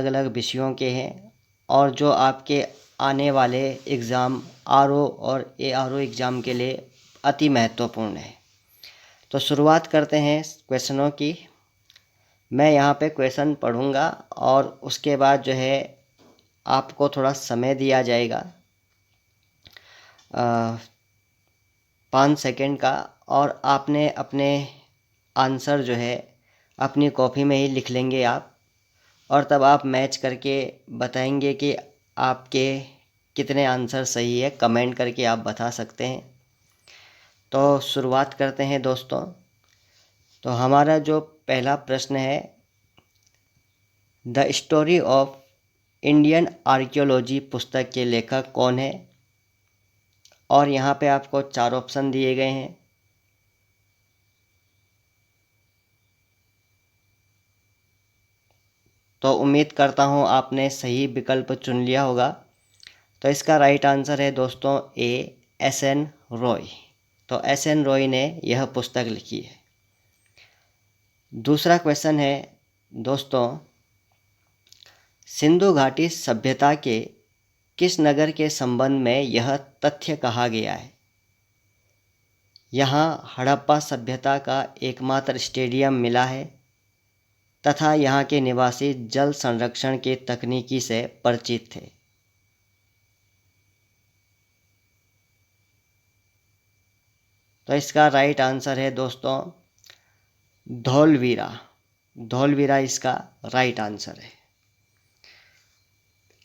अलग अलग विषयों के हैं और जो आपके आने वाले एग्ज़ाम आरओ और एआरओ एग्ज़ाम के लिए अति महत्वपूर्ण है। तो शुरुआत करते हैं क्वेश्चनों की। मैं यहाँ पे क्वेश्चन पढ़ूँगा और उसके बाद जो है आपको थोड़ा समय दिया जाएगा 5 सेकंड का, और आपने अपने आंसर जो है अपनी कॉपी में ही लिख लेंगे आप, और तब आप मैच करके बताएंगे कि आपके कितने आंसर सही है। कमेंट करके आप बता सकते हैं। तो शुरुआत करते हैं दोस्तों। तो हमारा जो पहला प्रश्न है, the story of Indian archaeology पुस्तक के लेखक कौन है? और यहाँ पे आपको 4 ऑप्शन दिए गए हैं। तो उम्मीद करता हूँ आपने सही विकल्प चुन लिया होगा। तो इसका राइट आंसर है दोस्तों ए, एस.एन. रॉय। तो एस.एन. रॉय ने यह पुस्तक लिखी है। दूसरा क्वेश्चन है दोस्तों, सिंधु घाटी सभ्यता के किस नगर के संबंध में यह तथ्य कहा गया है? यहाँ हड़प्पा सभ्यता का एकमात्र स्टेडियम मिला है तथा यहाँ के निवासी जल संरक्षण की तकनीकी से परिचित थे। तो इसका राइट आंसर है दोस्तों धौलवीरा। धौलवीरा इसका राइट आंसर है।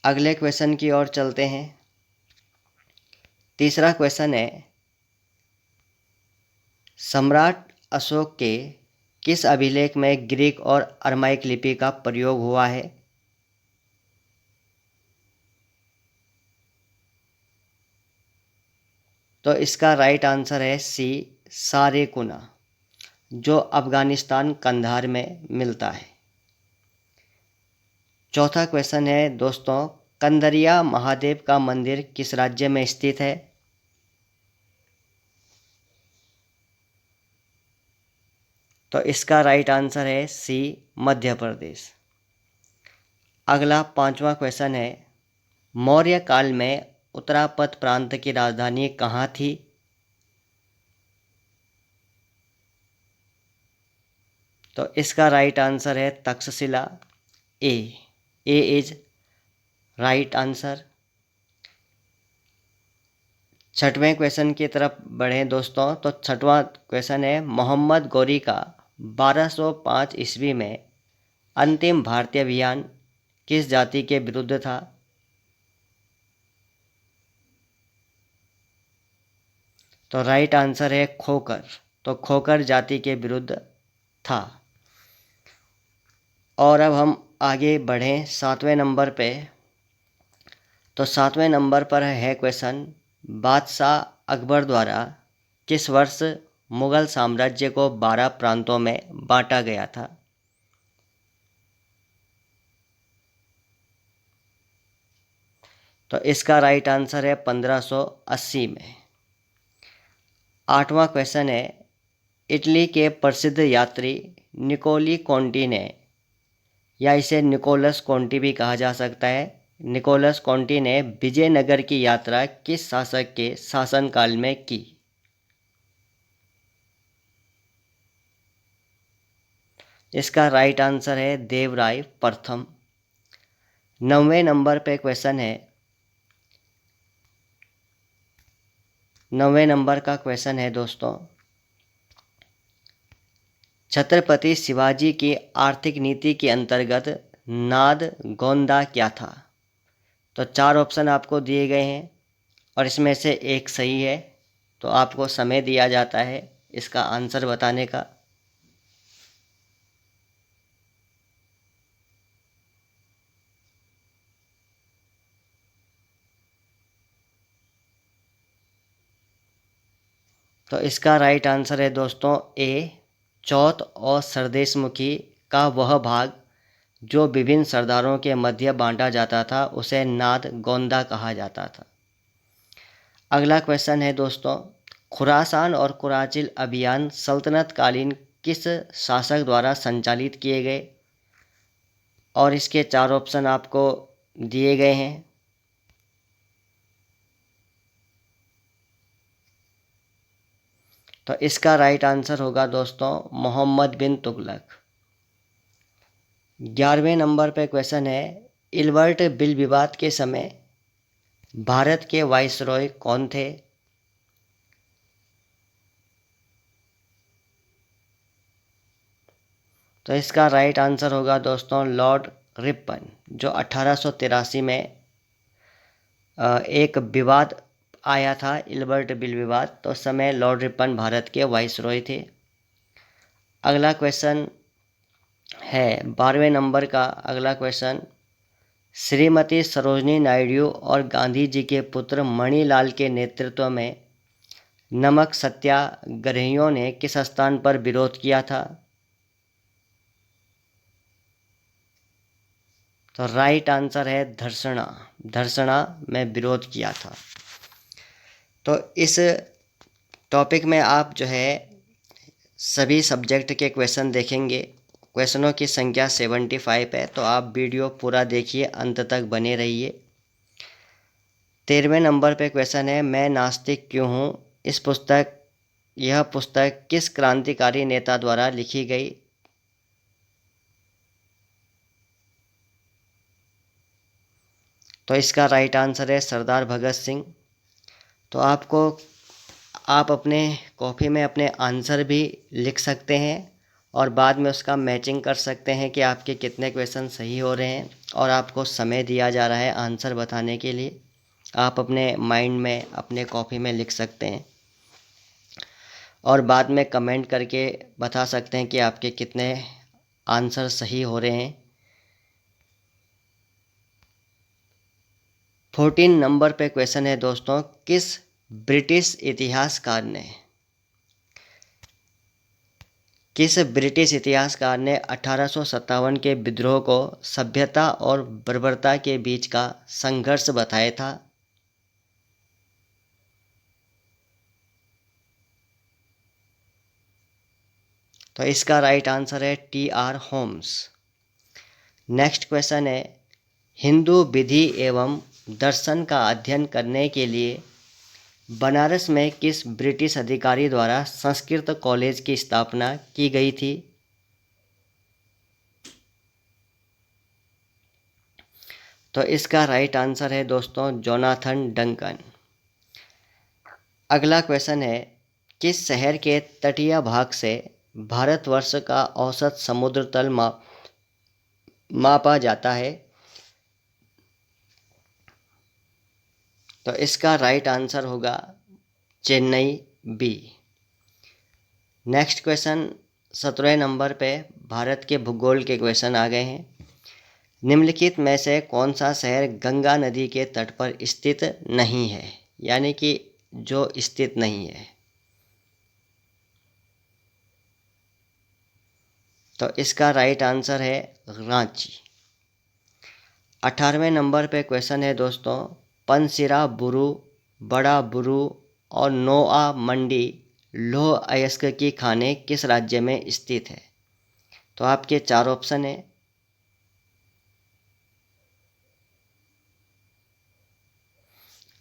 अगले क्वेश्चन की ओर चलते हैं। तीसरा क्वेश्चन है, सम्राट अशोक के किस अभिलेख में ग्रीक और अरमाइक लिपि का प्रयोग हुआ है? तो इसका राइट आंसर है सी, सारेकुना, जो अफगानिस्तान कंधार में मिलता है। चौथा क्वेश्चन है दोस्तों, कंदरिया महादेव का मंदिर किस राज्य में स्थित है? तो इसका राइट आंसर है सी, मध्य प्रदेश। अगला 5वां क्वेश्चन है, मौर्य काल में उत्तरापथ प्रांत की राजधानी कहाँ थी? तो इसका राइट आंसर है तक्षशिला। ए इज राइट आंसर। छठवें क्वेश्चन की तरफ बढ़ें दोस्तों। तो छठवां क्वेश्चन है, मोहम्मद गौरी का 1205 ईस्वी में अंतिम भारतीय अभियान किस जाति के विरुद्ध था? तो राइट आंसर है खोकर। तो खोकर जाति के विरुद्ध था। और अब हम आगे बढ़ें 7वें नंबर पे। तो 7वें नंबर पर है क्वेश्चन, बादशाह अकबर द्वारा किस वर्ष मुगल साम्राज्य को 12 प्रांतों में बांटा गया था? तो इसका राइट आंसर है 1580 में। 8वां क्वेश्चन है, इटली के प्रसिद्ध यात्री निकोली कॉन्टी ने, या इसे निकोलस कॉन्टी भी कहा जा सकता है, निकोलस कॉन्टी ने विजयनगर की यात्रा किस शासक के शासनकाल में की? इसका राइट आंसर है देवराय प्रथम। 9वें नंबर पे क्वेश्चन है, 9वें नंबर का क्वेश्चन है दोस्तों, छत्रपति शिवाजी की आर्थिक नीति के अंतर्गत नाद गोंदा क्या था? तो 4 ऑप्शन आपको दिए गए हैं और इसमें से एक सही है। तो आपको समय दिया जाता है इसका आंसर बताने का। तो इसका राइट आंसर है दोस्तों ए, चौथ और सरदेशमुखी का वह भाग जो विभिन्न सरदारों के मध्य बांटा जाता था उसे नाद गोंदा कहा जाता था। अगला क्वेश्चन है दोस्तों, खुरासान और कुराचिल अभियान सल्तनत कालीन किस शासक द्वारा संचालित किए गए? और इसके 4 ऑप्शन आपको दिए गए हैं। तो इसका राइट आंसर होगा दोस्तों मोहम्मद बिन तुगलक। 11वें नंबर पे क्वेश्चन है, इल्बर्ट बिल विवाद के समय भारत के वाइसरॉय कौन थे? तो इसका राइट आंसर होगा दोस्तों लॉर्ड रिपन, जो 1883 में एक विवाद आया था, इल्बर्ट बिल विवाद, तो उस समय लॉर्ड रिपन भारत के वाइसरॉय थे। अगला क्वेश्चन है 12वें नंबर का अगला क्वेश्चन, श्रीमती सरोजनी नायडू और गांधी जी के पुत्र मणिलाल के नेतृत्व में नमक सत्याग्रहियों ने किस स्थान पर विरोध किया था? तो राइट आंसर है धरसणा। धरसणा में विरोध किया था। तो इस टॉपिक में आप जो है सभी सब्जेक्ट के क्वेश्चन देखेंगे। क्वेश्चनों की संख्या 75 है, तो आप वीडियो पूरा देखिए, अंत तक बने रहिए। 13वें नंबर पे क्वेश्चन है, मैं नास्तिक क्यों हूँ? यह पुस्तक किस क्रांतिकारी नेता द्वारा लिखी गई? तो इसका राइट आंसर है सरदार भगत सिंह। तो आप अपने कॉपी में अपने आंसर भी लिख सकते हैं और बाद में उसका मैचिंग कर सकते हैं कि आपके कितने क्वेश्चन सही हो रहे हैं, और आपको समय दिया जा रहा है आंसर बताने के लिए। आप अपने माइंड में अपने कॉपी में लिख सकते हैं और बाद में कमेंट करके बता सकते हैं कि आपके कितने आंसर सही हो रहे हैं। 14 नंबर पे क्वेश्चन है दोस्तों, किस ब्रिटिश इतिहासकार ने 1857 के विद्रोह को सभ्यता और बर्बरता के बीच का संघर्ष बताया था? तो इसका राइट आंसर है टी.आर. होम्स। नेक्स्ट क्वेश्चन है, हिंदू विधि एवं दर्शन का अध्ययन करने के लिए बनारस में किस ब्रिटिश अधिकारी द्वारा संस्कृत कॉलेज की स्थापना की गई थी? तो इसका राइट आंसर है दोस्तों जोनाथन डंकन। अगला क्वेश्चन है, किस शहर के तटीय भाग से भारतवर्ष का औसत समुद्र तल मापा जाता है? तो इसका राइट आंसर होगा Chennai B. Next question 17 number पे भारत के भूगोल के क्वेश्चन आ गए हैं। निम्नलिखित में से कौन सा शहर गंगा नदी के तट पर स्थित नहीं है, यानी कि जो स्थित नहीं है? तो इसका राइट आंसर है रांची। 18वें नंबर पे क्वेश्चन है दोस्तों, पनसिरा बुरु, बड़ा बुरु और नोआ मंडी लौह अयस्क की खानें किस राज्य में स्थित है? तो आपके 4 ऑप्शन है।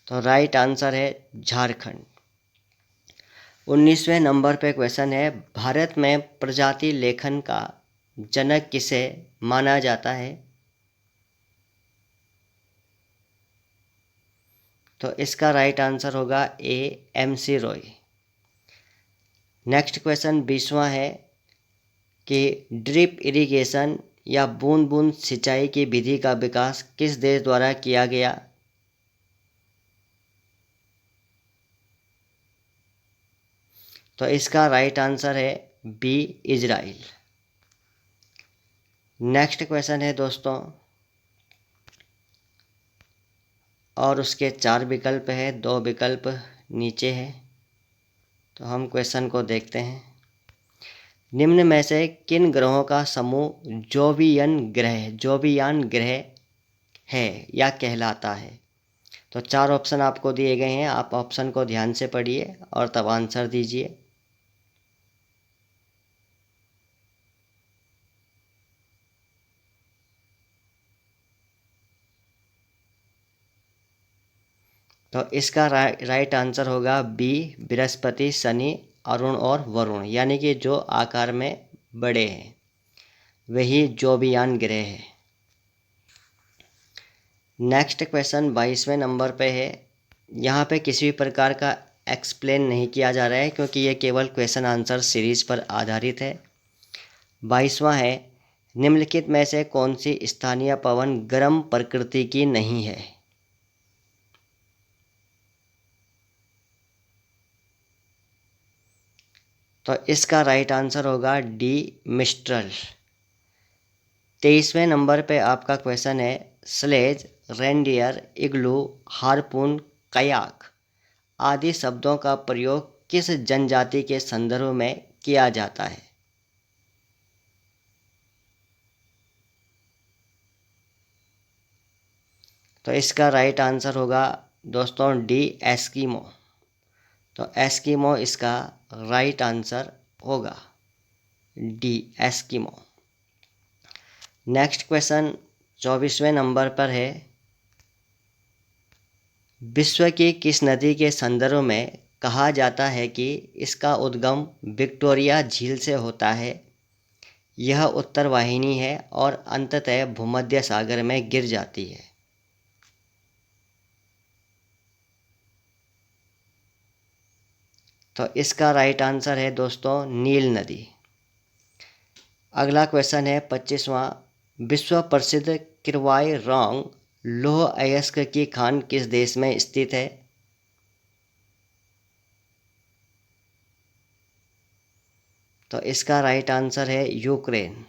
तो राइट आंसर है झारखंड। 19वें नंबर पे क्वेश्चन है, भारत में प्रजाति लेखन का जनक किसे माना जाता है? तो इसका राइट आंसर होगा ए एम.सी. रॉय। नेक्स्ट क्वेश्चन 20वां है कि ड्रिप इरिगेशन या बूंद बूंद सिंचाई की विधि का विकास किस देश द्वारा किया गया? तो इसका राइट आंसर है बी इजराइल। नेक्स्ट क्वेश्चन है दोस्तों, और उसके 4 विकल्प है, 2 विकल्प नीचे है। तो हम क्वेश्चन को देखते हैं। निम्न में से किन ग्रहों का समूह जोवियान ग्रह है या कहलाता है? तो 4 ऑप्शन आपको दिए गए हैं, आप ऑप्शन को ध्यान से पढ़िए और तब आंसर दीजिए। तो इसका राइट आंसर होगा बी, बृहस्पति, शनि, अरुण और वरुण, यानी कि जो आकार में बड़े हैं वही जोवियान ग्रह है। नेक्स्ट क्वेश्चन 22वें नंबर पे है। यहाँ पे किसी भी प्रकार का एक्सप्लेन नहीं किया जा रहा है क्योंकि ये केवल क्वेश्चन आंसर सीरीज पर आधारित है। 22वां है, निम्नलिखित में से कौन सी स्थानीय पवन गर्म प्रकृति की नहीं है? तो इसका राइट आंसर होगा डी, मिस्ट्रल। 23वें नंबर पे आपका क्वेश्चन है, स्लेज, रेंडियर, इग्लू, हारपून, कयाक आदि शब्दों का प्रयोग किस जनजाति के संदर्भ में किया जाता है? तो इसका राइट आंसर होगा दोस्तों डी, एस्किमो। तो एस्किमो इसका राइट आंसर होगा, डी, एस्किमो। नेक्स्ट क्वेश्चन 24वें नंबर पर है, विश्व की किस नदी के संदर्भ में कहा जाता है कि इसका उद्गम विक्टोरिया झील से होता है, यह उत्तर वाहिनी है और अंततः भूमध्य सागर में गिर जाती है? तो इसका राइट आंसर है दोस्तों नील नदी। अगला क्वेश्चन है 25वां, विश्व प्रसिद्ध किरवाई रॉन्ग लौह अयस्क की खान किस देश में स्थित है? तो इसका राइट आंसर है यूक्रेन।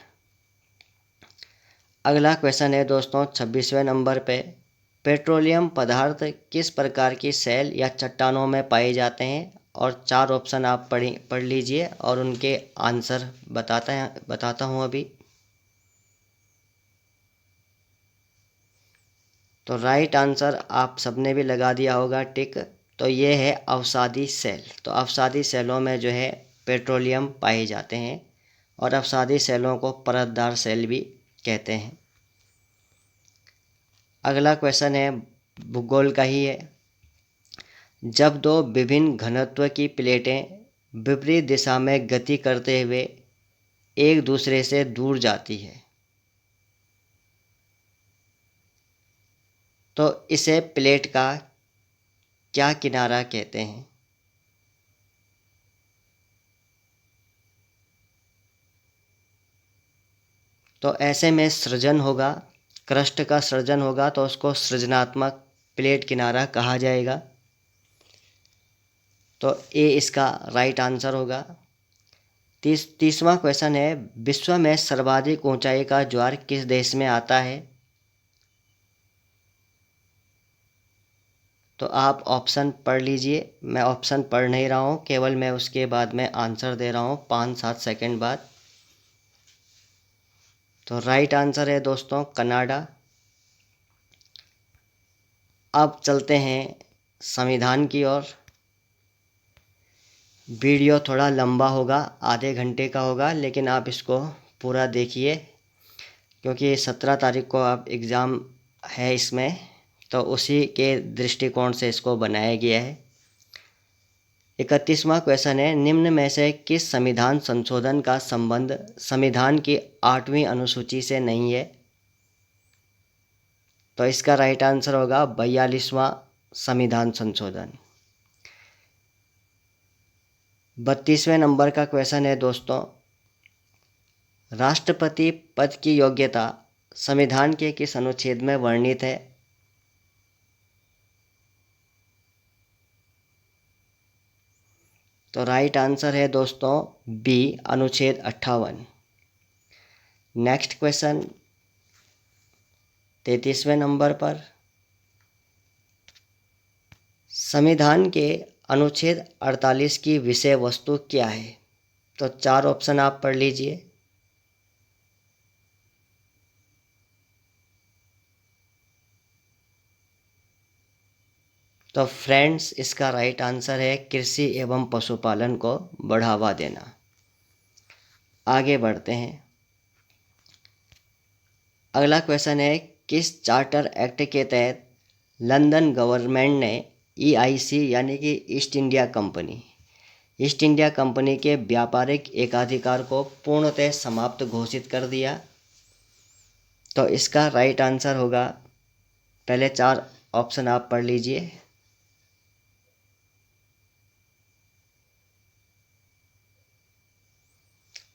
अगला क्वेश्चन है दोस्तों 26वें नंबर पे, पेट्रोलियम पदार्थ किस प्रकार की सेल या चट्टानों में पाए जाते हैं? और 4 ऑप्शन आप पढ़ लीजिए और उनके आंसर बताता हूँ अभी। तो राइट आंसर आप सबने भी लगा दिया होगा टिक। तो ये है अवसादी सेल। तो अवसादी सेलों में जो है पेट्रोलियम पाए जाते हैं और अवसादी सेलों को परतदार सेल भी कहते हैं। अगला क्वेश्चन है भूगोल का ही है, जब दो विभिन्न घनत्व की प्लेटें विपरीत दिशा में गति करते हुए एक दूसरे से दूर जाती है तो इसे प्लेट का क्या किनारा कहते हैं? तो ऐसे में सृजन होगा, क्रस्ट का सृजन होगा तो उसको सृजनात्मक प्लेट किनारा कहा जाएगा। तो ए इसका राइट आंसर होगा। 30वां क्वेश्चन है, विश्व में सर्वाधिक ऊंचाई का ज्वार किस देश में आता है? तो आप ऑप्शन पढ़ लीजिए। मैं ऑप्शन पढ़ नहीं रहा हूँ, केवल मैं उसके बाद में आंसर दे रहा हूँ 5-7 सेकंड बाद। तो राइट आंसर है दोस्तों कनाडा। अब चलते हैं संविधान की ओर। वीडियो थोड़ा लंबा होगा, आधे घंटे का होगा, लेकिन आप इसको पूरा देखिए क्योंकि 17 तारीख को आप एग्ज़ाम है इसमें, तो उसी के दृष्टिकोण से इसको बनाया गया है। 31वां क्वेश्चन है, निम्न में से किस संविधान संशोधन का संबंध संविधान की 8वीं अनुसूची से नहीं है? तो इसका राइट आंसर होगा 42वां संविधान संशोधन। 32वें नंबर का क्वेश्चन है दोस्तों, राष्ट्रपति पद की योग्यता संविधान के किस अनुच्छेद में वर्णित है? तो राइट आंसर है दोस्तों बी, अनुच्छेद 58। नेक्स्ट क्वेश्चन 33वें नंबर पर, संविधान के अनुच्छेद 48 की विषय वस्तु क्या है? तो 4 ऑप्शन आप पढ़ लीजिए। तो फ्रेंड्स इसका राइट आंसर है कृषि एवं पशुपालन को बढ़ावा देना। आगे बढ़ते हैं। अगला क्वेश्चन है, किस चार्टर एक्ट के तहत लंदन गवर्नमेंट ने EIC यानी कि east India company, east India company के व्यापारिक एकाधिकार को पूर्णतः समाप्त घोषित कर दिया। तो इसका राइट आंसर होगा, पहले 4 ऑप्शन आप पढ़ लीजिए।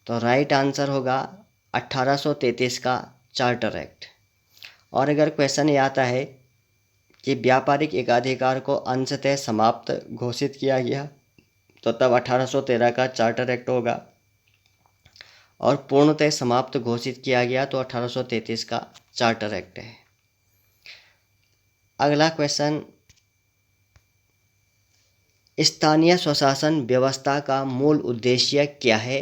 तो राइट आंसर होगा 1833 का चार्टर एक्ट। और अगर क्वेश्चन ये आता है कि व्यापारिक एकाधिकार को अंशतः समाप्त घोषित किया गया, तो तब 1813 का चार्टर एक्ट होगा, और पूर्णतः समाप्त घोषित किया गया तो 1833 का चार्टर एक्ट है। अगला क्वेश्चन, स्थानीय स्वशासन व्यवस्था का मूल उद्देश्य क्या है?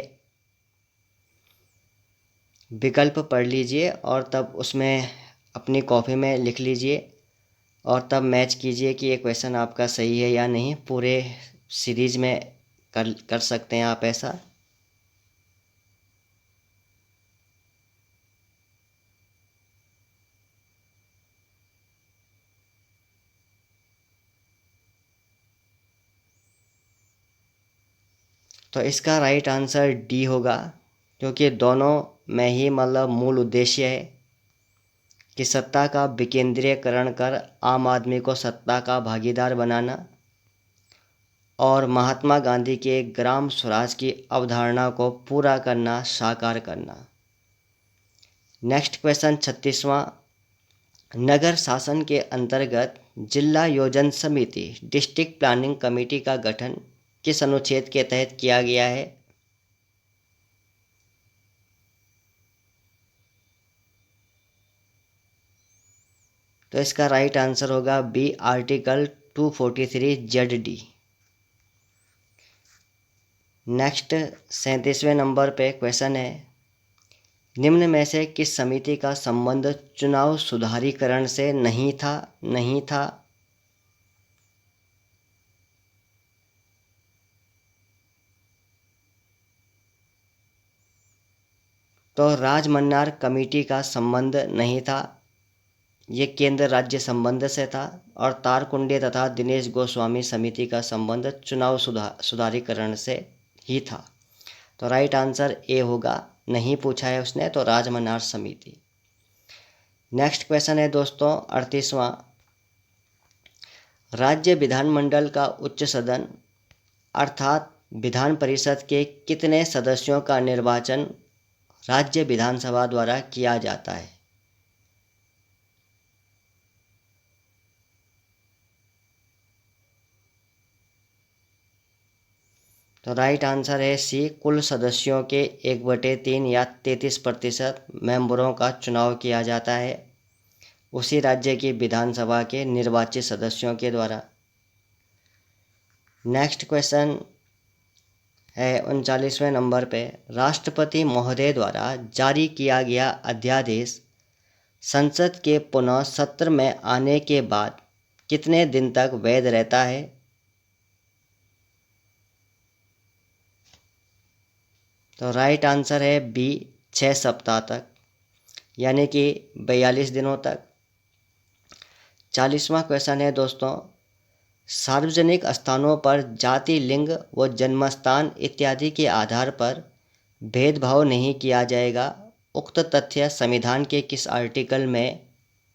विकल्प पढ़ लीजिए और तब उसमें अपनी कॉपी में लिख लीजिए और तब मैच कीजिए कि ये क्वेश्चन आपका सही है या नहीं। पूरे सीरीज में कर सकते हैं आप ऐसा। तो इसका राइट आंसर डी होगा, क्योंकि दोनों में ही मतलब मूल उद्देश्य है कि सत्ता का विकेंद्रीकरण कर आम आदमी को सत्ता का भागीदार बनाना और महात्मा गांधी के ग्राम स्वराज की अवधारणा को पूरा करना, साकार करना। नेक्स्ट क्वेश्चन 36वां, नगर शासन के अंतर्गत जिला योजना समिति डिस्ट्रिक्ट प्लानिंग कमेटी का गठन किस अनुच्छेद के तहत किया गया है? तो इसका राइट आंसर होगा बी, आर्टिकल 243 ZD। नेक्स्ट 37वें नंबर पे क्वेश्चन है, निम्न में से किस समिति का संबंध चुनाव सुधारीकरण से नहीं था? तो राजमन्नार कमेटी का संबंध नहीं था, ये केंद्र राज्य संबंध से था। और तारकुंडे तथा दिनेश गोस्वामी समिति का संबंध चुनाव सुधारीकरण से ही था। तो राइट आंसर ए होगा, नहीं पूछा है उसने, तो राजमन्नार समिति। नेक्स्ट क्वेश्चन है दोस्तों 38वां, राज्य विधानमंडल का उच्च सदन अर्थात विधान परिषद के कितने सदस्यों का निर्वाचन राज्य विधानसभा द्वारा किया जाता है? तो राइट आंसर है सी, कुल सदस्यों के 1/3 या 33% मेंबरों का चुनाव किया जाता है उसी राज्य की विधानसभा के निर्वाचित सदस्यों के द्वारा। नेक्स्ट क्वेश्चन है 39वें नंबर पे, राष्ट्रपति महोदय द्वारा जारी किया गया अध्यादेश संसद के पुनः सत्र में आने के बाद कितने दिन तक वैध रहता है? तो राइट आंसर है बी, 6 सप्ताह तक, यानी कि 42 दिनों तक। 40वां क्वेश्चन है दोस्तों, सार्वजनिक स्थानों पर जाति, लिंग व जन्मस्थान इत्यादि के आधार पर भेदभाव नहीं किया जाएगा, उक्त तथ्य संविधान के किस आर्टिकल में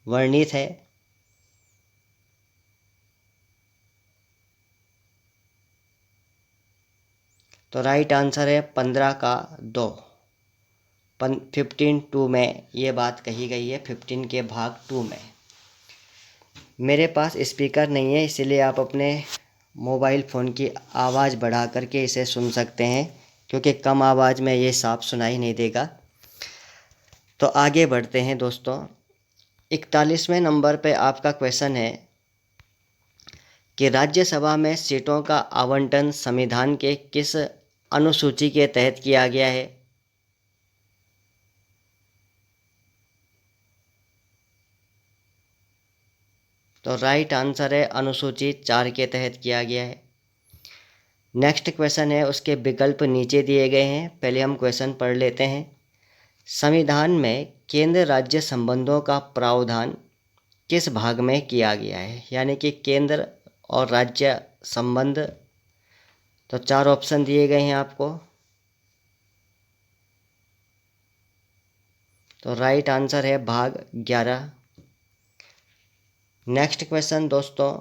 वर्णित है? तो राइट आंसर है 15 का 2, 15(2) में ये बात कही गई है, 15 के भाग 2 में। मेरे पास स्पीकर नहीं है, इसलिए आप अपने मोबाइल फ़ोन की आवाज़ बढ़ा करके इसे सुन सकते हैं, क्योंकि कम आवाज़ में ये साफ सुनाई नहीं देगा। तो आगे बढ़ते हैं दोस्तों। 41वें नंबर पे आपका क्वेश्चन है कि राज्यसभा में सीटों का आवंटन संविधान के किस अनुसूची के तहत किया गया है? तो राइट आंसर है अनुसूची 4 के तहत किया गया है। नेक्स्ट क्वेश्चन है, उसके विकल्प नीचे दिए गए हैं, पहले हम क्वेश्चन पढ़ लेते हैं। संविधान में केंद्र राज्य संबंधों का प्रावधान किस भाग में किया गया है? यानी कि केंद्र और राज्य संबंध। तो 4 ऑप्शन दिए गए हैं आपको। तो राइट आंसर है भाग 11। नेक्स्ट क्वेश्चन दोस्तों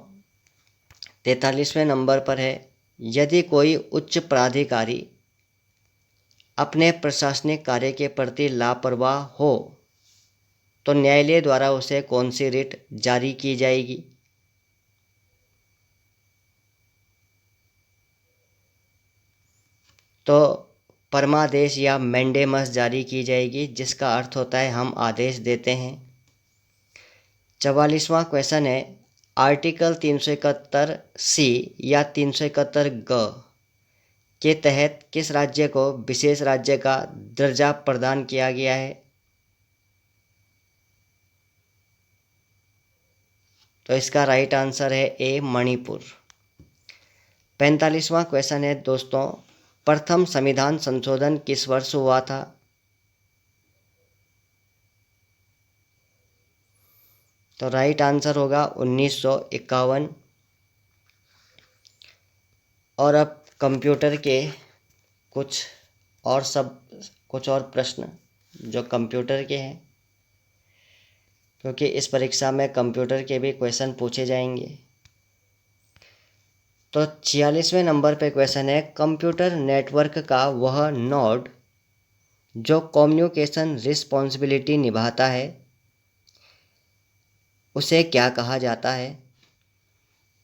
43वें नंबर पर है, यदि कोई उच्च प्राधिकारी अपने प्रशासनिक कार्य के प्रति लापरवाह हो तो न्यायालय द्वारा उसे कौन सी रिट जारी की जाएगी? तो परमादेश या मैंडेमस जारी की जाएगी, जिसका अर्थ होता है हम आदेश देते हैं। 44वां क्वेश्चन है, आर्टिकल 371 सी या 371 ग के तहत किस राज्य को विशेष राज्य का दर्जा प्रदान किया गया है? तो इसका राइट आंसर है ए मणिपुर। 45वां क्वेश्चन है दोस्तों, प्रथम संविधान संशोधन किस वर्ष हुआ था? तो राइट आंसर होगा 1951। और अब कंप्यूटर के कुछ और प्रश्न जो कंप्यूटर के हैं, क्योंकि इस परीक्षा में कंप्यूटर के भी क्वेश्चन पूछे जाएंगे। तो 46वें नंबर पे क्वेश्चन है, कंप्यूटर नेटवर्क का वह नोड जो कम्युनिकेशन रिस्पॉन्सिबिलिटी निभाता है उसे क्या कहा जाता है?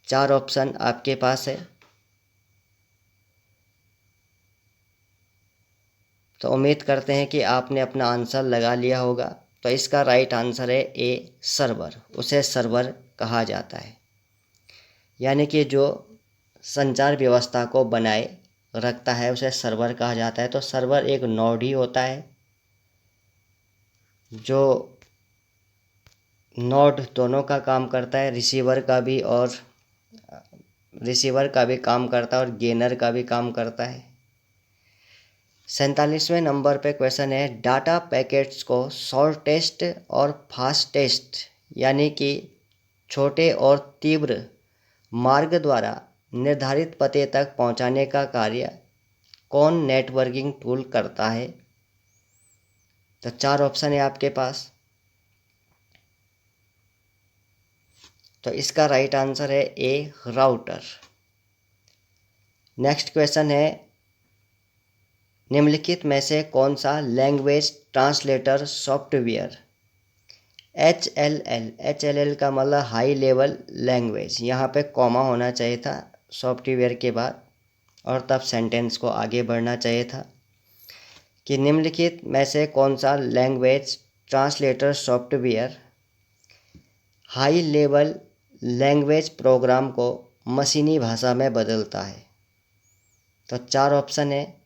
4 ऑप्शन आपके पास है। तो उम्मीद करते हैं कि आपने अपना आंसर लगा लिया होगा। तो इसका राइट आंसर है ए सर्वर। उसे सर्वर कहा जाता है, यानी कि जो संचार व्यवस्था को बनाए रखता है उसे सर्वर कहा जाता है। तो सर्वर एक नोड ही होता है जो नोड दोनों का काम करता है, रिसीवर का भी काम करता है और गेनर का भी काम करता है। 47वें नंबर पे क्वेश्चन है, डाटा पैकेट्स को शॉर्टेस्ट और फास्टेस्ट यानी कि छोटे और तीव्र मार्ग द्वारा निर्धारित पते तक पहुंचाने का कार्य कौन नेटवर्किंग टूल करता है? तो 4 ऑप्शन है आपके पास। तो इसका राइट आंसर है ए राउटर। नेक्स्ट क्वेश्चन है, निम्नलिखित में से कौन सा लैंग्वेज ट्रांसलेटर सॉफ्टवेयर HLL का मतलब हाई लेवल लैंग्वेज, यहाँ पे कॉमा होना चाहिए था सॉफ्टवेयर के बाद और तब सेंटेंस को आगे बढ़ना चाहिए था कि निम्नलिखित में से कौन सा language translator software high level language program को मशीनी भाषा में बदलता है? तो 4 ऑप्शन है।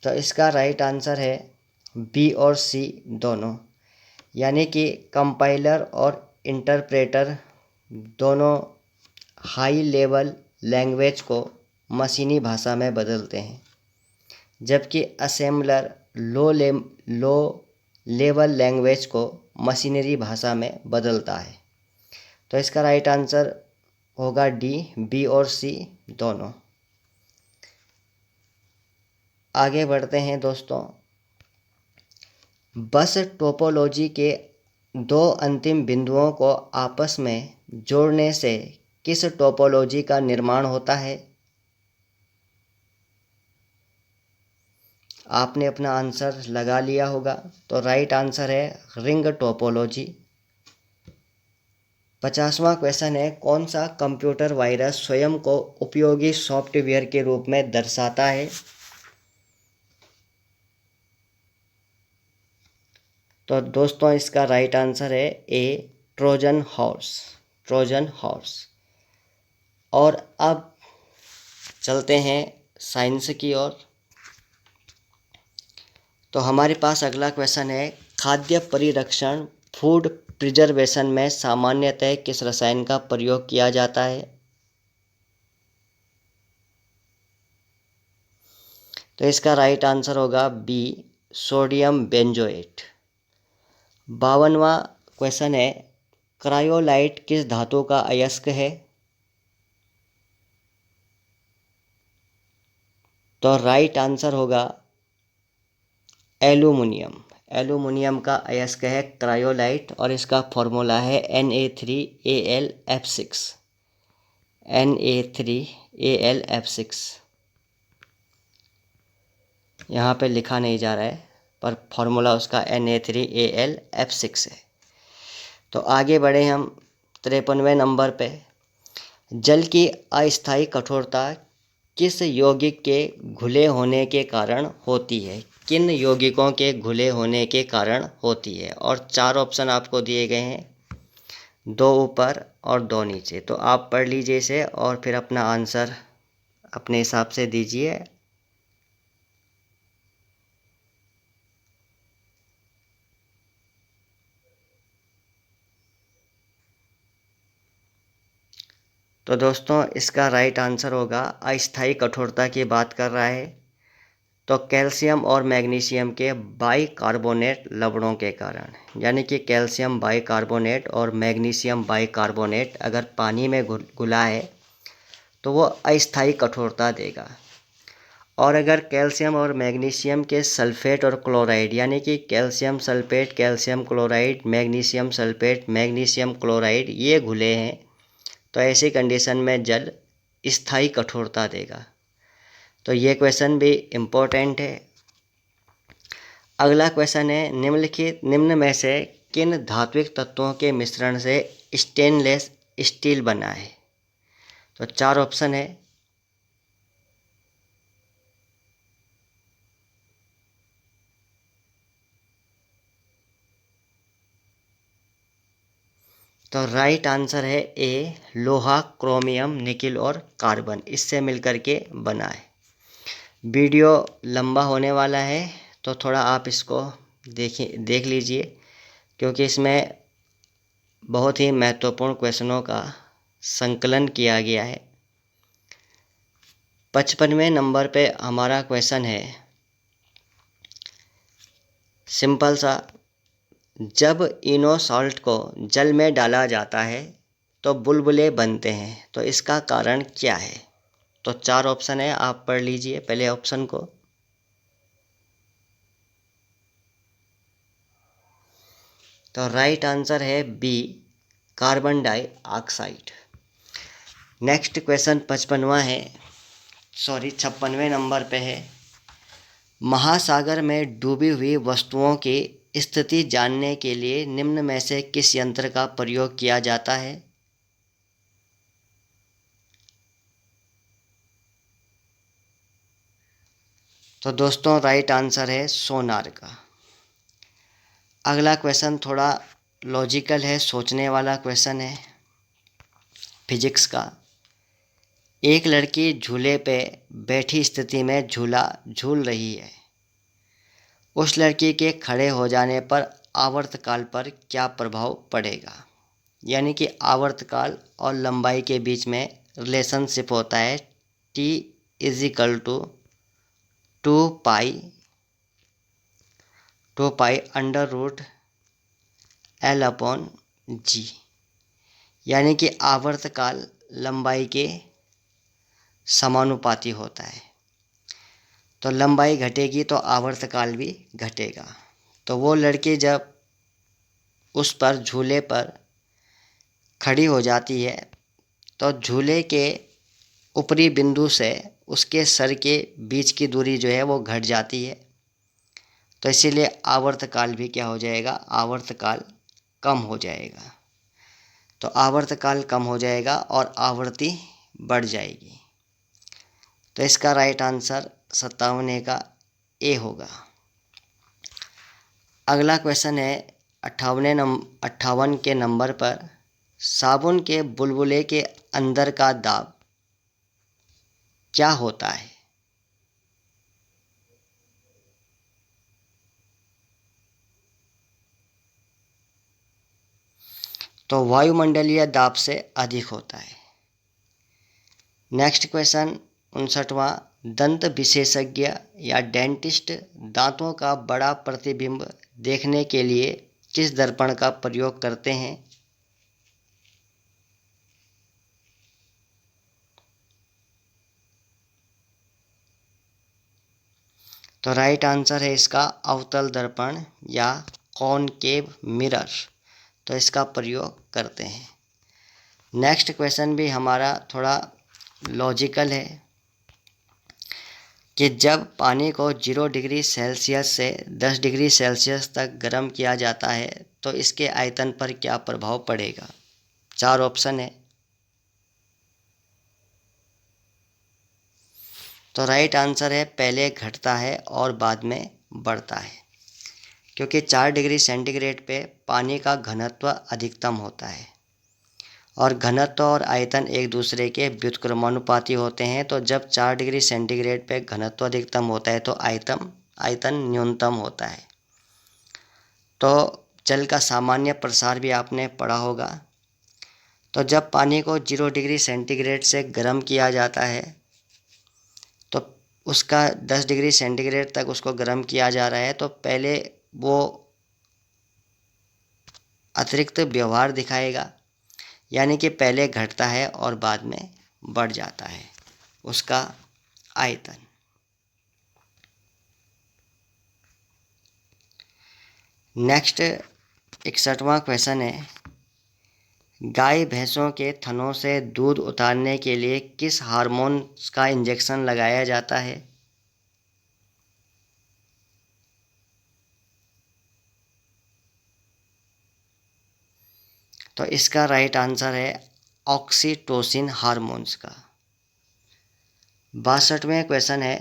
तो इसका राइट आंसर है बी और सी दोनों, यानी कि कंपाइलर और इंटरप्रेटर दोनों हाई लेवल लैंग्वेज को मशीनी भाषा में बदलते हैं, जबकि असेंबलर लो लेवल लैंग्वेज को मशीनरी भाषा में बदलता है। तो इसका राइट आंसर होगा डी, बी और सी दोनों। आगे बढ़ते हैं दोस्तों, बस टोपोलॉजी के 2 अंतिम बिंदुओं को आपस में जोड़ने से किस टोपोलॉजी का निर्माण होता है? आपने अपना आंसर लगा लिया होगा। तो राइट आंसर है रिंग टोपोलॉजी। 50वां क्वेश्चन है, कौन सा कंप्यूटर वायरस स्वयं को उपयोगी सॉफ्टवेयर के रूप में दर्शाता है? तो दोस्तों इसका राइट आंसर है ए ट्रोजन हॉर्स। और अब चलते हैं साइंस की ओर। तो हमारे पास अगला क्वेश्चन है, खाद्य परिरक्षण फूड प्रिजर्वेशन में सामान्यतः किस रसायन का प्रयोग किया जाता है? तो इसका राइट आंसर होगा बी सोडियम बेंजोएट। 52वां क्वेश्चन है, क्रायोलाइट किस धातु का अयस्क है? तो राइट आंसर होगा एल्यूमिनियम। एल्यूमिनियम का अयस्क है क्रायोलाइट और इसका फॉर्मूला है Na3Al F6। Na3Al F6 यहाँ पे लिखा नहीं जा रहा है पर फॉर्मूला उसका Na3Al F6 है। तो आगे बढ़े हम 53वें नंबर पे। जल की अस्थायी कठोरता किस यौगिक के घुले होने के कारण होती है? किन यौगिकों के घुले होने के कारण होती है? और 4 ऑप्शन आपको दिए गए हैं, 2 ऊपर और 2 नीचे। तो आप पढ़ लीजिए इसे और फिर अपना आंसर अपने हिसाब से दीजिए। तो दोस्तों इसका राइट आंसर होगा, अस्थायी कठोरता की बात कर रहा है तो कैल्शियम और मैग्नीशियम के बाइकार्बोनेट लवणों के कारण। यानी कि कैल्शियम बाइकार्बोनेट और मैग्नीशियम बाइकार्बोनेट अगर पानी में घुला है तो वो अस्थायी कठोरता देगा। और अगर कैल्शियम और मैग्नीशियम के सल्फेट और क्लोराइड यानी कि calcium sulphate, calcium chloride, magnesium sulphate, magnesium chloride ये घुले हैं तो ऐसी कंडीशन में जल स्थायी कठोरता देगा। तो ये क्वेश्चन भी इम्पोर्टेंट है। अगला क्वेश्चन है, निम्न में से किन धात्विक तत्वों के मिश्रण से स्टेनलेस स्टील बना है? तो 4 ऑप्शन है, तो राइट आंसर है ए, लोहा, क्रोमियम, निकिल और कार्बन इससे मिलकर के बना है। वीडियो लंबा होने वाला है तो थोड़ा आप इसको देख लीजिए क्योंकि इसमें बहुत ही महत्वपूर्ण क्वेश्चनों का संकलन किया गया है। 55वें नंबर पे हमारा क्वेश्चन है सिंपल सा, जब इनो सॉल्ट को जल में डाला जाता है तो बुलबुले बनते हैं तो इसका कारण क्या है? तो 4 ऑप्शन है, आप पढ़ लीजिए पहले ऑप्शन को। तो राइट आंसर है B, carbon dioxide. Next question 56वें नंबर पे है, महासागर में डूबी हुई वस्तुओं की स्थिति जानने के लिए निम्न में से किस यंत्र का प्रयोग किया जाता है? तो दोस्तों राइट आंसर है सोनार का। अगला क्वेश्चन थोड़ा लॉजिकल है, सोचने वाला क्वेश्चन है फिजिक्स का। एक लड़की झूले पे बैठी स्थिति में झूला झूल रही है। उस लड़की के खड़े हो जाने पर आवर्तकाल पर क्या प्रभाव पड़ेगा? यानी कि आवर्तकाल और लंबाई के बीच में रिलेशनशिप होता है T = 2 पाई √L/g। यानी कि आवर्तकाल लंबाई के समानुपाती होता है। तो लंबाई घटेगी तो आवर्तकाल भी घटेगा। तो वो लड़की जब उस पर झूले पर खड़ी हो जाती है तो झूले के ऊपरी बिंदु से उसके सर के बीच की दूरी जो है वो घट जाती है। तो इसीलिए आवर्तकाल भी क्या हो जाएगा? आवर्तकाल कम हो जाएगा। तो आवर्तकाल कम हो जाएगा और आवृत्ति बढ़ जाएगी। तो इसका राइट आंसर 57 का ए होगा। अगला क्वेश्चन है 58 के नंबर पर, साबुन के बुलबुले के अंदर का दाब क्या होता है? तो वायुमंडलीय दाब से अधिक होता है। नेक्स्ट क्वेश्चन 59वां, दंत विशेषज्ञ या डेंटिस्ट दांतों का बड़ा प्रतिबिंब देखने के लिए किस दर्पण का प्रयोग करते हैं? तो राइट आंसर है इसका अवतल दर्पण या कॉनकेव मिरर, तो इसका प्रयोग करते हैं। नेक्स्ट क्वेश्चन भी हमारा थोड़ा लॉजिकल है कि जब पानी को 0 डिग्री सेल्सियस से 10 डिग्री सेल्सियस तक गर्म किया जाता है तो इसके आयतन पर क्या प्रभाव पड़ेगा? 4 ऑप्शन है। तो राइट आंसर है पहले घटता है और बाद में बढ़ता है, क्योंकि 4 डिग्री सेंटीग्रेड पे पानी का घनत्व अधिकतम होता है और घनत्व और आयतन एक दूसरे के व्युत्क्रमानुपाती होते हैं। तो जब 4 डिग्री सेंटीग्रेड पे घनत्व अधिकतम होता है तो आयतन न्यूनतम होता है। तो जल का सामान्य प्रसार भी आपने पढ़ा होगा। तो जब पानी को 0 डिग्री सेंटीग्रेड से गर्म किया जाता है तो उसका 10 डिग्री सेंटीग्रेड तक उसको गर्म किया जा रहा है, तो पहले वो अतिरिक्त व्यवहार दिखाएगा, यानी कि पहले घटता है और बाद में बढ़ जाता है उसका आयतन। नेक्स्ट 61वां क्वेश्चन है, गाय भैंसों के थनों से दूध उतारने के लिए किस हार्मोन का इंजेक्शन लगाया जाता है? तो इसका राइट आंसर है ऑक्सीटोसिन हार्मोन्स का। 62वें क्वेश्चन है,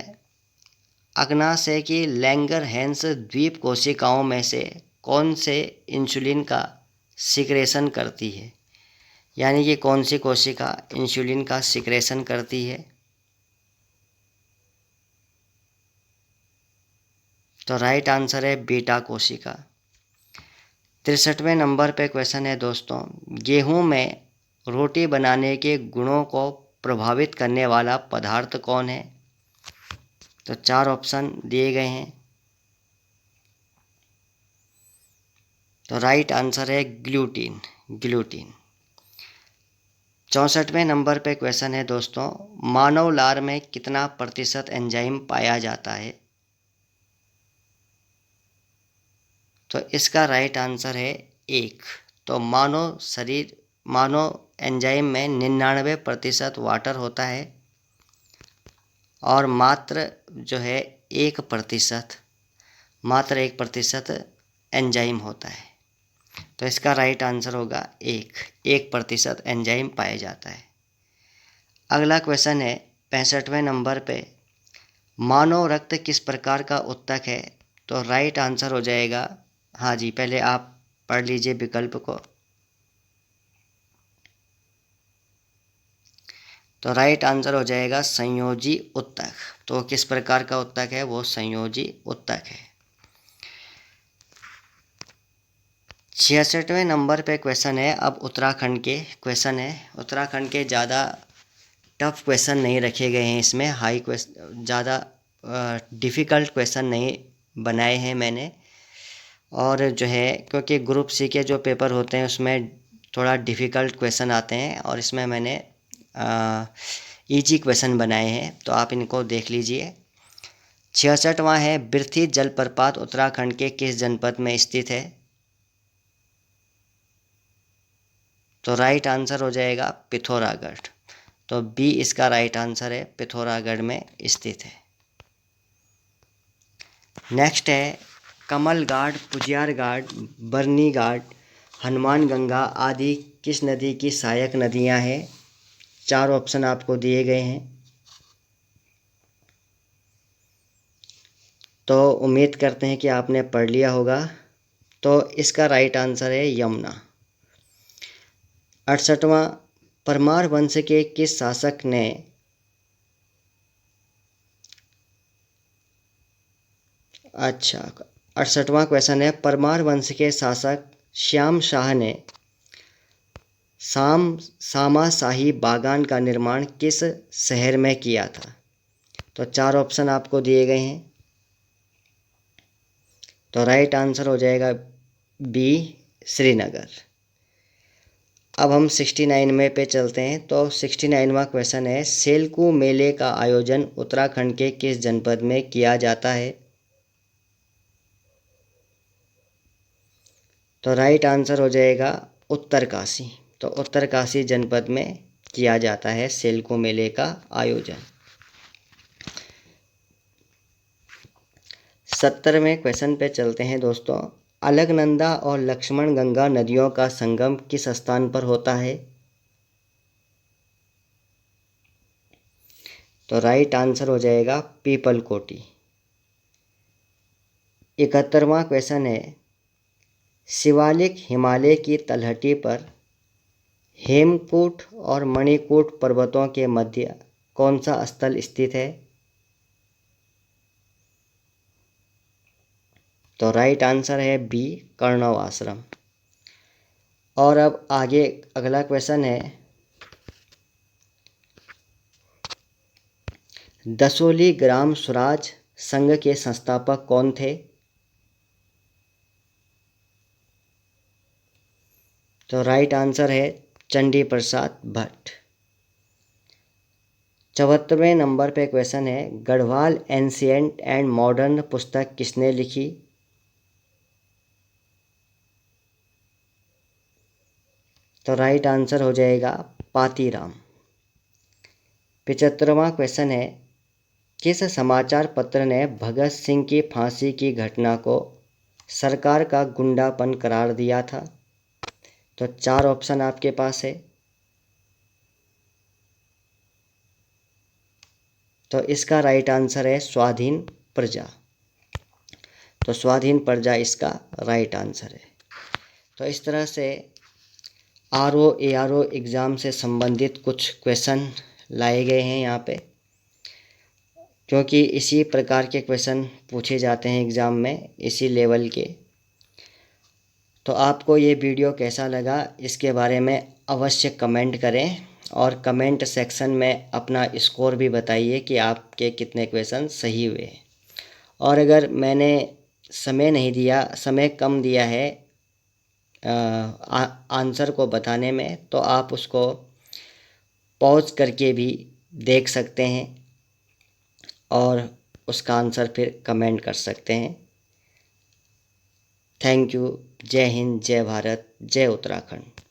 अग्नाशय की लैंगरहैंस द्वीप कोशिकाओं में से कौन से इंसुलिन का सिक्रेशन करती है, यानी कि कौन सी कोशिका इंसुलिन का सिक्रेशन करती है? तो राइट आंसर है बीटा कोशिका। 63वें नंबर पे क्वेश्चन है दोस्तों, गेहूं में रोटी बनाने के गुणों को प्रभावित करने वाला पदार्थ कौन है? तो 4 ऑप्शन दिए गए हैं। तो राइट आंसर है ग्लूटीन। 64वें नंबर पे क्वेश्चन है दोस्तों, मानव लार में कितना प्रतिशत एंजाइम पाया जाता है? तो इसका राइट आंसर है 1। तो मानव एंजाइम में 99% वाटर होता है और मात्र 1% एंजाइम होता है। तो इसका राइट आंसर होगा 1% एंजाइम पाया जाता है। अगला क्वेश्चन है 65वें नंबर पे, मानव रक्त किस प्रकार का उत्तक है? तो राइट आंसर हो जाएगा, हाँ जी, पहले आप पढ़ लीजिए विकल्प को। तो राइट आंसर हो जाएगा संयोजी उत्तक। तो किस प्रकार का उत्तक है? वो संयोजी उत्तक है। 66वें नंबर पे क्वेश्चन है, अब उत्तराखंड के क्वेश्चन है। उत्तराखंड के ज़्यादा टफ क्वेश्चन नहीं रखे गए हैं इसमें, ज़्यादा डिफ़िकल्ट क्वेश्चन नहीं बनाए हैं मैंने। और क्योंकि ग्रुप सी के जो पेपर होते हैं उसमें थोड़ा डिफ़िकल्ट क्वेश्चन आते हैं और इसमें मैंने इजी क्वेश्चन बनाए हैं, तो आप इनको देख लीजिए। 66वां है, बिरथी जलप्रपात उत्तराखंड के किस जनपद में स्थित है? तो राइट आंसर हो जाएगा पिथौरागढ़। तो बी इसका राइट आंसर है, पिथौरागढ़ में स्थित है। नेक्स्ट है, कमल घाट, पुजियार घाट, बरनी घाट, हनुमान गंगा आदि किस नदी की सहायक नदियां हैं? 4 ऑप्शन आपको दिए गए हैं। तो उम्मीद करते हैं कि आपने पढ़ लिया होगा। तो इसका राइट आंसर है यमुना। 68वां, परमार वंश के किस शासक ने अच्छा 68वां क्वेश्चन है, परमार वंश के शासक श्याम शाह ने सामा शाही बागान का निर्माण किस शहर में किया था? तो 4 ऑप्शन आपको दिए गए हैं। तो राइट आंसर हो जाएगा बी श्रीनगर। अब हम 69 में पे चलते हैं। तो 69वां क्वेश्चन है, सेल्कू मेले का आयोजन उत्तराखंड के किस जनपद में किया जाता है? तो राइट आंसर हो जाएगा उत्तरकाशी। तो उत्तरकाशी जनपद में किया जाता है सेल्कू मेले का आयोजन। 70वें क्वेश्चन पे चलते हैं दोस्तों। अलकनंदा और लक्ष्मण गंगा नदियों का संगम किस स्थान पर होता है? तो राइट आंसर हो जाएगा पीपलकोटी। 71वां क्वेश्चन है, शिवालिक हिमालय की तलहटी पर हेमकूट और मणिकूट पर्वतों के मध्य कौन सा स्थल स्थित है? तो राइट आंसर है बी कर्णव आश्रम। और अब आगे अगला क्वेश्चन है, दसोली ग्राम स्वराज संघ के संस्थापक कौन थे? तो राइट आंसर है चंडी प्रसाद भट्ट। 74वें नंबर पे क्वेश्चन है, गढ़वाल एंशिएंट एंड मॉडर्न पुस्तक किसने लिखी? तो राइट आंसर हो जाएगा पातीराम। 75वां क्वेश्चन है, किस समाचार पत्र ने भगत सिंह की फांसी की घटना को सरकार का गुंडापन करार दिया था? तो 4 ऑप्शन आपके पास है। तो इसका राइट आंसर है स्वाधीन प्रजा। तो स्वाधीन प्रजा इसका राइट आंसर है। तो इस तरह से आरओ एआरओ एग्ज़ाम से संबंधित कुछ क्वेश्चन लाए गए हैं यहाँ पे, क्योंकि इसी प्रकार के क्वेश्चन पूछे जाते हैं एग्ज़ाम में, इसी लेवल के। तो आपको ये वीडियो कैसा लगा इसके बारे में अवश्य कमेंट करें, और कमेंट सेक्शन में अपना स्कोर भी बताइए कि आपके कितने क्वेश्चन सही हुए। और अगर मैंने समय नहीं दिया, समय कम दिया है आंसर को बताने में, तो आप उसको पॉज करके भी देख सकते हैं और उसका आंसर फिर कमेंट कर सकते हैं। Thank you. जय हिंद, जय भारत, जय उत्तराखंड।